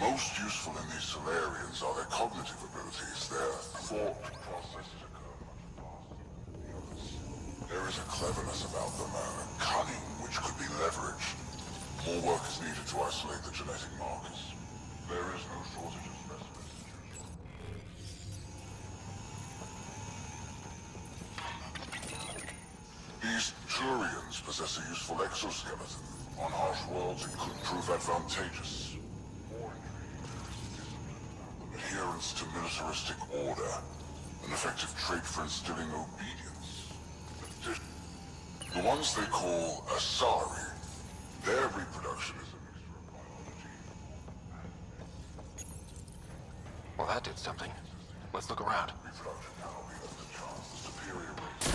Most useful in these Solarians are their cognitive abilities. Their thought processes occur much faster than the others. There is a cleverness about them, a cunning which could be leveraged. More work is needed to isolate the genetic markers. There is no shortage of specimens to choose from. These Turians possess a useful exoskeleton. On harsh worlds, it could prove advantageous. More intriguing is discipline about them, adherence to militaristic order, an effective trait for instilling obedience. The ones they call Asari, their reproduction is a mixture of biology and... Well, that did something. Let's look around. Reproduction cannot be left to chance. The superior race...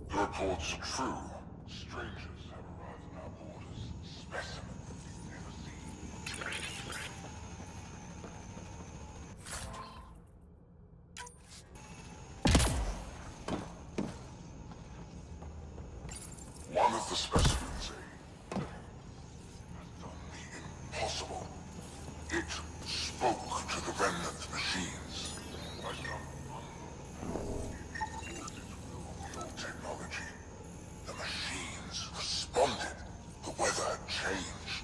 The reports are true. Strangers have arrived on our borders. Specimens we've never seen. One of the specimens, has done the impossible. It spoke to the remnant machines. I technology. The machines responded. The weather had changed.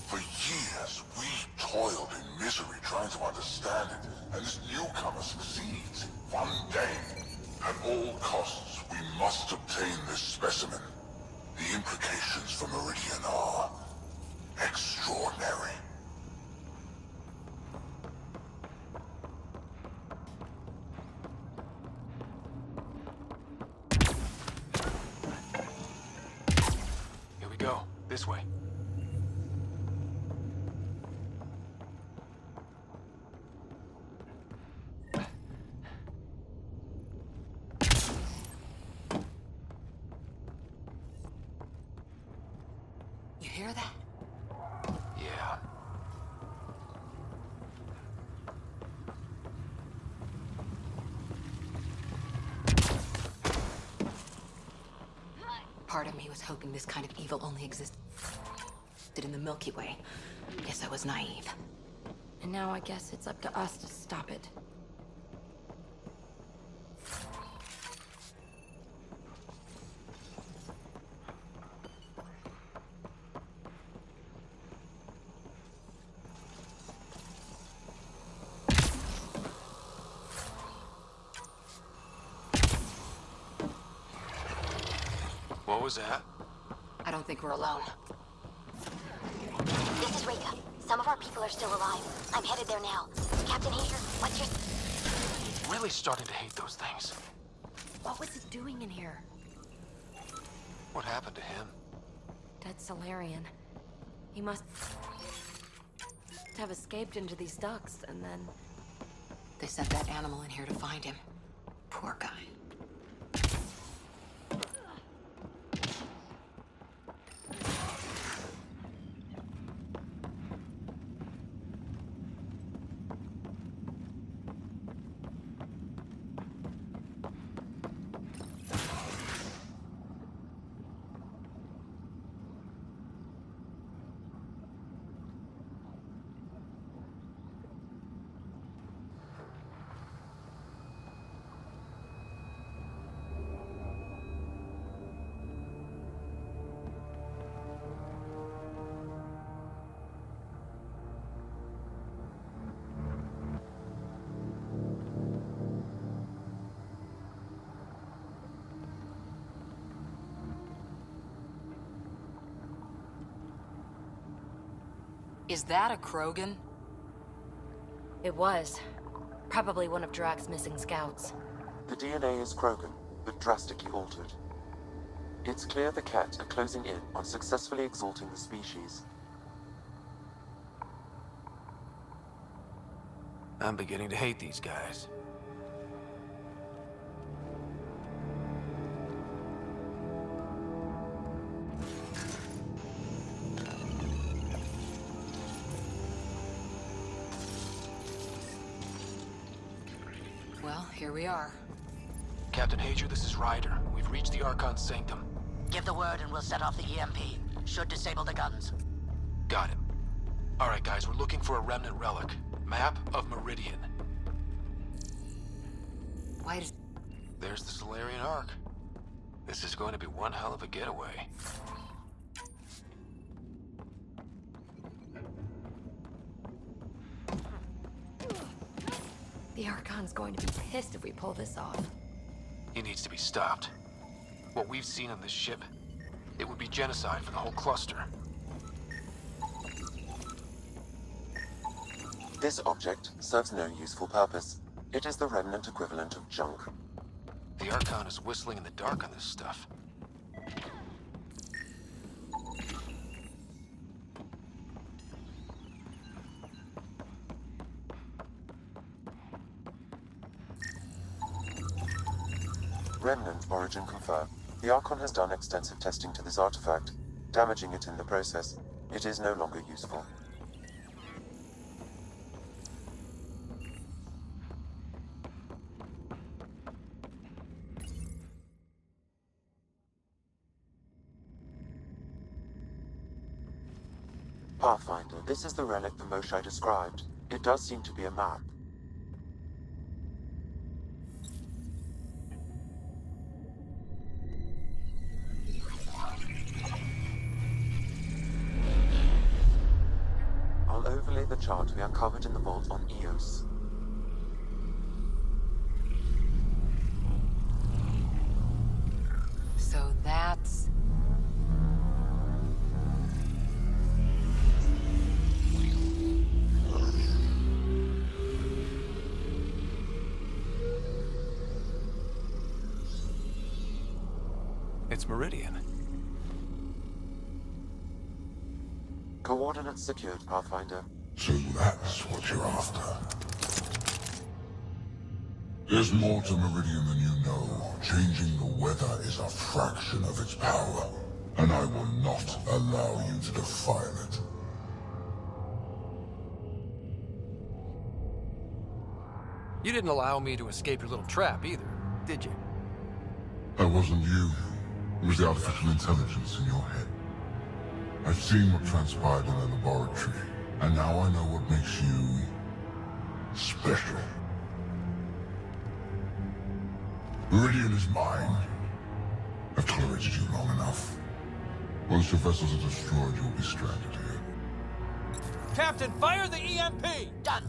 For years, we toiled in misery trying to understand it, and this newcomer succeeds. One day, at all costs, we must obtain this specimen. The implications for Meridian are extraordinary. Go. This way. You hear that? Yeah. Part of me was hoping this kind of evil only existed in the Milky Way. Guess I was naive. And now I guess it's up to us to stop it. What was that? I don't think we're alone. This is Rika. Some of our people are still alive. I'm headed there now. Captain Hager, what's your... Really starting to hate those things. What was it doing in here? What happened to him? Dead Solarian. He must have escaped into these ducts, and then... They sent that animal in here to find him. Poor guy. Is that a Krogan? It was. Probably one of Drax's missing scouts. The DNA is Krogan, but drastically altered. It's clear the Cat are closing in on successfully exalting the species. I'm beginning to hate these guys. Well, here we are. Captain Hager, this is Ryder. We've reached the Archon's sanctum. Give the word and we'll set off the EMP. Should disable the guns. Got it. Alright guys, we're looking for a remnant relic. Map of Meridian. Why does... There's the Solarian Ark. This is going to be one hell of a getaway. The Archon's going to be pissed if we pull this off. He needs to be stopped. What we've seen on this ship, it would be genocide for the whole cluster. This object serves no useful purpose. It is the remnant equivalent of junk. The Archon is whistling in the dark on this stuff. Remnant origin confirmed. The Archon has done extensive testing to this artifact, damaging it in the process. It is no longer useful. Pathfinder, this is the relic the Moshai described. It does seem to be a map. I'll overlay the chart we uncovered in the vault on Eos. So that's... It's Meridian. Coordinates secured, Pathfinder. So that's what you're after. There's more to Meridian than you know. Changing the weather is a fraction of its power, and I will not allow you to defile it. You didn't allow me to escape your little trap either, did you? That wasn't you. It was the artificial intelligence in your head. I've seen what transpired in the laboratory, and now I know what makes you... special. Meridian is mine. I've tolerated you long enough. Once your vessels are destroyed, you'll be stranded here. Captain, fire the EMP! Done.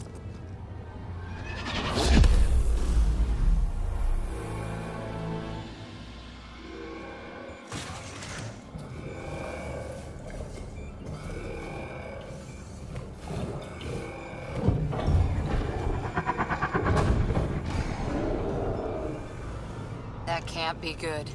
That can't be good.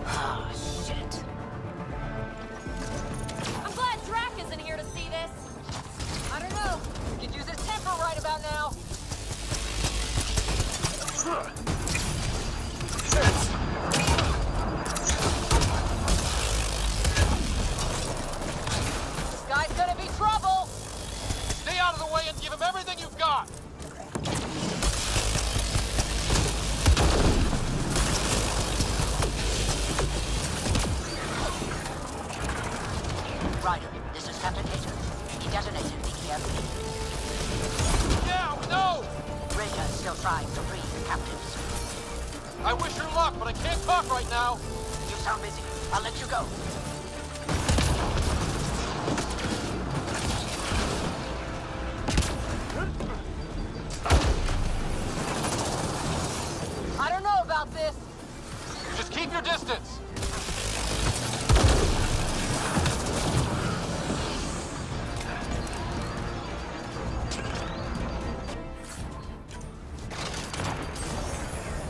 Oh, shit. I'm glad Drac isn't here to see this. I don't know. Could use his temper right about now. This guy's gonna be trouble. Stay out of the way and give him everything you've got. Ryder, this is Captain Hager. He detonated the EMP. Yeah, we know. Rita is still trying to free the captives. I wish her luck, but I can't talk right now. You sound busy. I'll let you go. I don't know about this. Just keep your distance.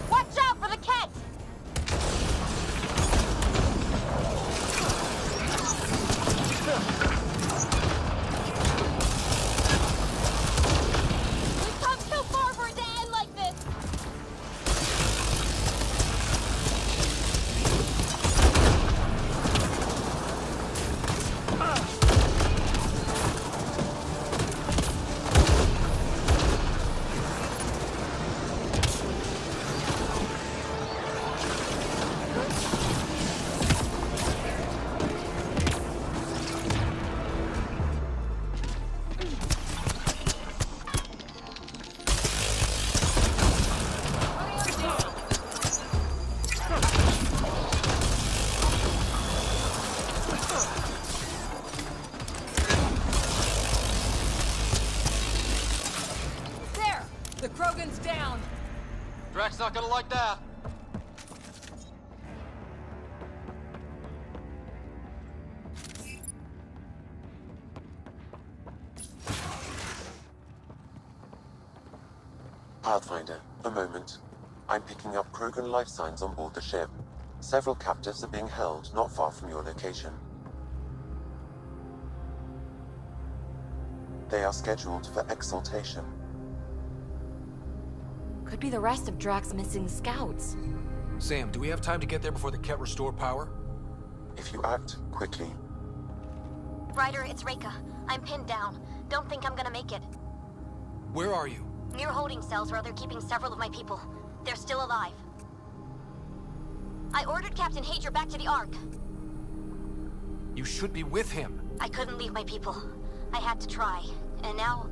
Watch out for the cat! gonna like that. Pathfinder, a moment. I'm picking up Krogan life signs on board the ship. Several captives are being held not far from your location. They are scheduled for exaltation. Could be the rest of Drax's missing scouts. Sam, do we have time to get there before the Ket restore power? If you act quickly, Ryder, it's Reika. I'm pinned down. Don't think I'm gonna make it. Where are you? Near holding cells where they're keeping several of my people. They're still alive. I ordered Captain Hager back to the Ark. You should be with him. I couldn't leave my people. I had to try. And now,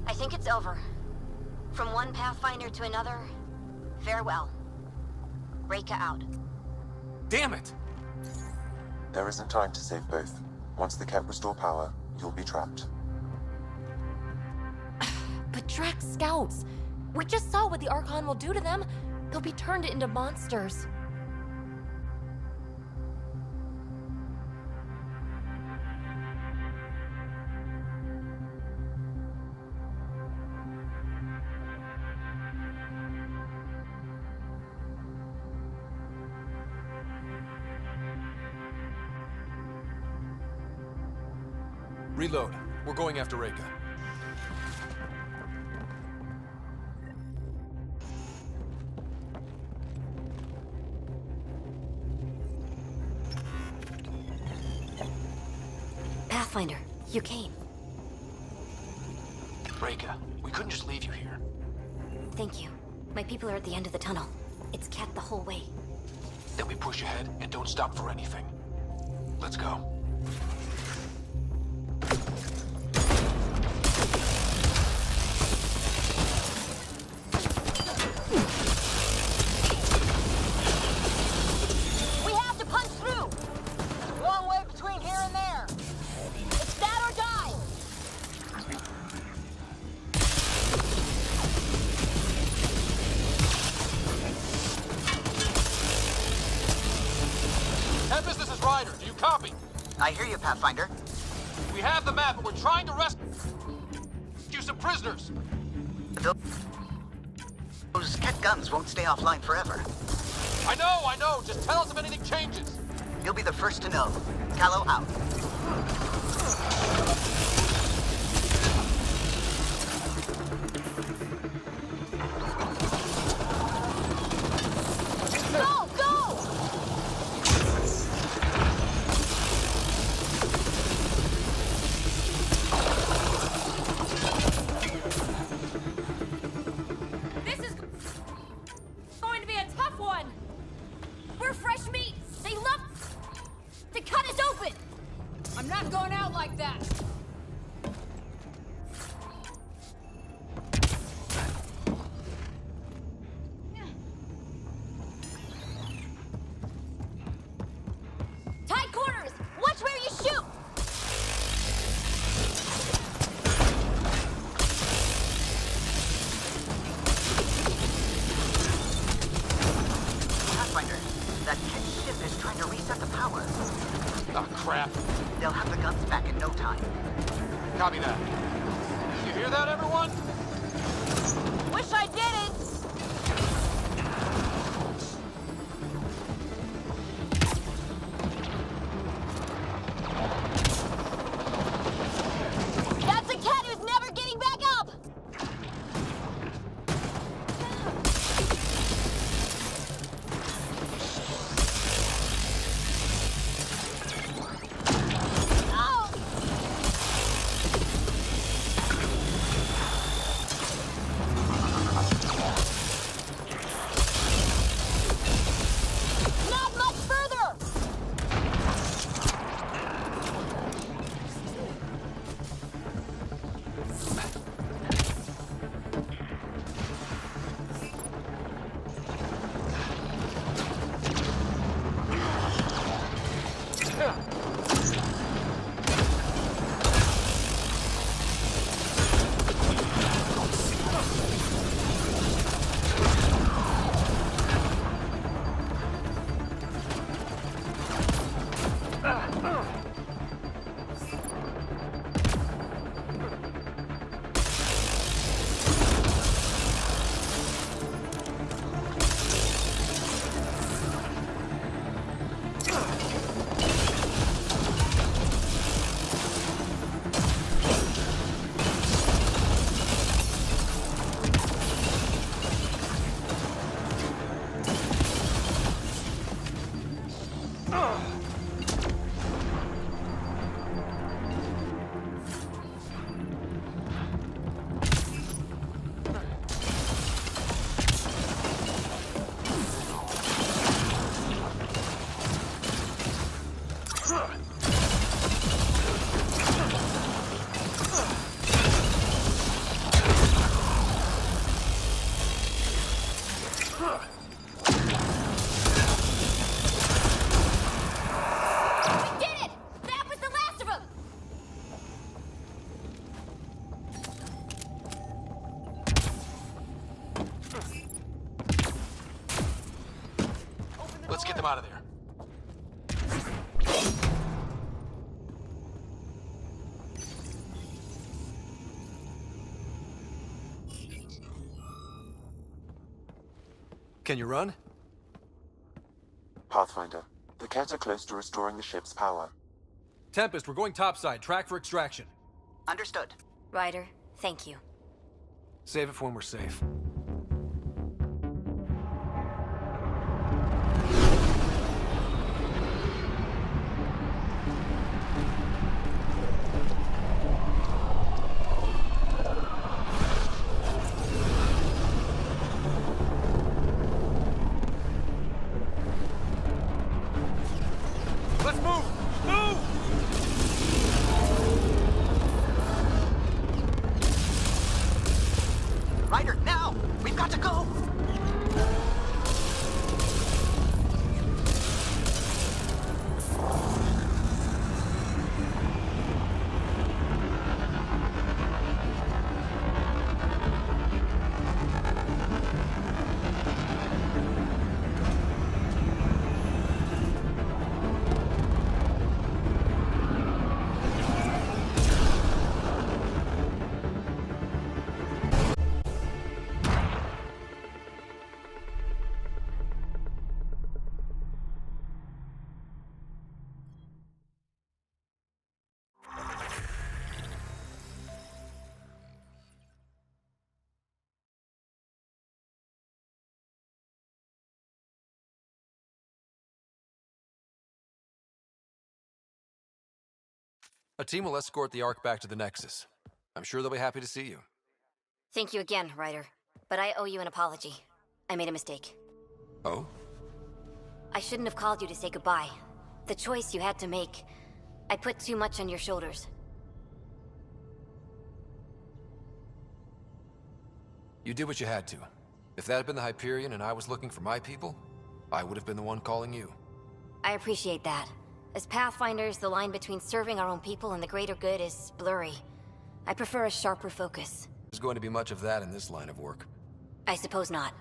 I think it's over. From one Pathfinder to another, farewell. Reika out. Damn it! there isn't time to save both. Once the Ket restore power, you'll be trapped. But Drax scouts! We just saw what the Archon will do to them. They'll be turned into monsters. Reload. We're going after Reika. Pathfinder, you came. Reika, we couldn't just leave you here. Thank you. My people are at the end of the tunnel. It's Ket the whole way. Then we push ahead and don't stop for anything. Let's go. We have to punch through! Long way between here and there. It's that or die! Tempest, this is Ryder. Do you copy? I hear you, Pathfinder. We have the map, but we're trying to rescue some prisoners. Those Ket guns won't stay offline forever. I know. Just tell us if anything changes. You'll be the first to know. Callow out. Go! Go! This is going to be a tough one! We're fresh meat! They love to cut us open! I'm not going out like that. Tight corners! Watch where you shoot! Pathfinder, that Ket ship is trying to reset the power. Oh, crap. They'll have the guns back in no time. Copy that. You hear that, everyone? Wish I didn't! That's a Ket who's never getting back up! Oh! Let's get them out of there. Can you run? Pathfinder, the Ket are close to restoring the ship's power. Tempest, we're going topside. Track for extraction. Understood. Ryder, thank you. Save it for when we're safe. Let's move! Move! Ryder, now! We've got to go! A team will escort the Ark back to the Nexus. I'm sure they'll be happy to see you. Thank you again, Ryder. But I owe you an apology. I made a mistake. Oh? I shouldn't have called you to say goodbye. The choice you had to make. I put too much on your shoulders. You did what you had to. If that had been the Hyperion and I was looking for my people, I would have been the one calling you. I appreciate that. As Pathfinders, the line between serving our own people and the greater good is blurry. I prefer a sharper focus. There's going to be much of that in this line of work. I suppose not.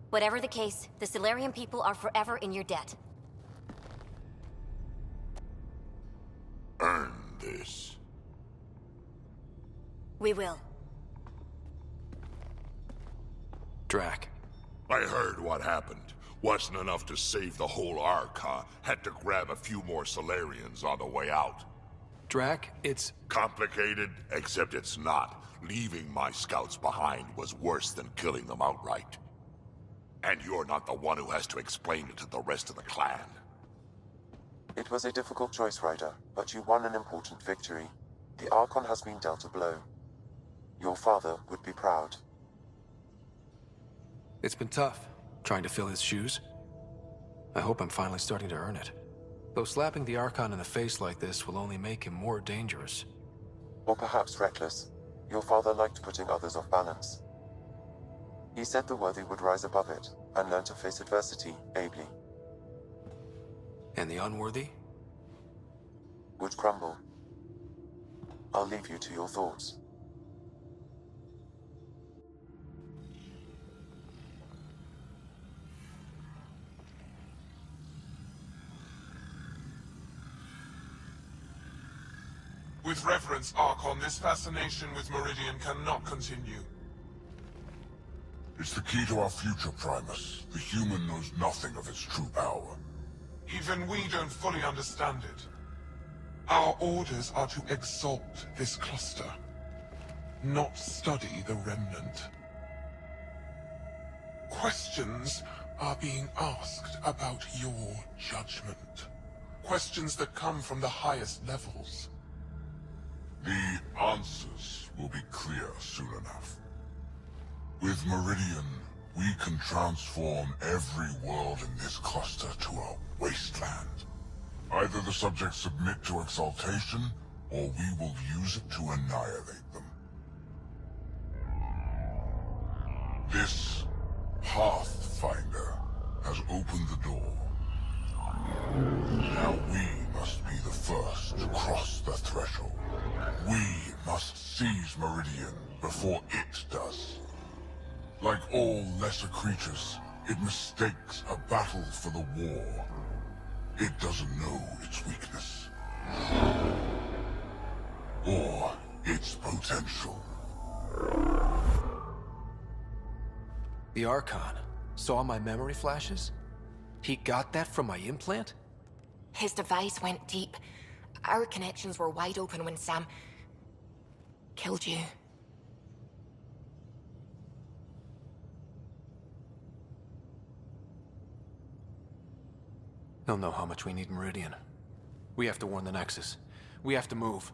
Whatever the case, the Solarian people are forever in your debt. Earn this. We will. Drac. I heard what happened. Wasn't enough to save the whole Ark, huh? Had to grab a few more Solarians on the way out. Drac, it's... Complicated, except it's not. Leaving my scouts behind was worse than killing them outright. And you're not the one who has to explain it to the rest of the clan. It was a difficult choice, Ryder, but you won an important victory. The Archon has been dealt a blow. Your father would be proud. It's been tough, trying to fill his shoes. I hope I'm finally starting to earn it. Though slapping the Archon in the face like this will only make him more dangerous. Or perhaps reckless. Your father liked putting others off balance. He said the worthy would rise above it, and learn to face adversity ably. And the unworthy? Would crumble. I'll leave you to your thoughts. With reverence, Archon, this fascination with Meridian cannot continue. It's the key to our future, Primus. The human knows nothing of its true power. Even we don't fully understand it. Our orders are to exalt this cluster, not study the remnant. Questions are being asked about your judgment. Questions that come from the highest levels. The answers will be clear soon enough. With Meridian, we can transform every world in this cluster to a wasteland. Either the subjects submit to exaltation, or we will use it to annihilate them. This Pathfinder has opened the door. Now we must be the first to cross the threshold. We must seize Meridian before it does. Like all lesser creatures, it mistakes a battle for the war. It doesn't know its weakness. Or its potential. The Archon saw my memory flashes? He got that from my implant? His device went deep. Our connections were wide open when Sam killed you. He'll know how much we need Meridian. We have to warn the Nexus. We have to move.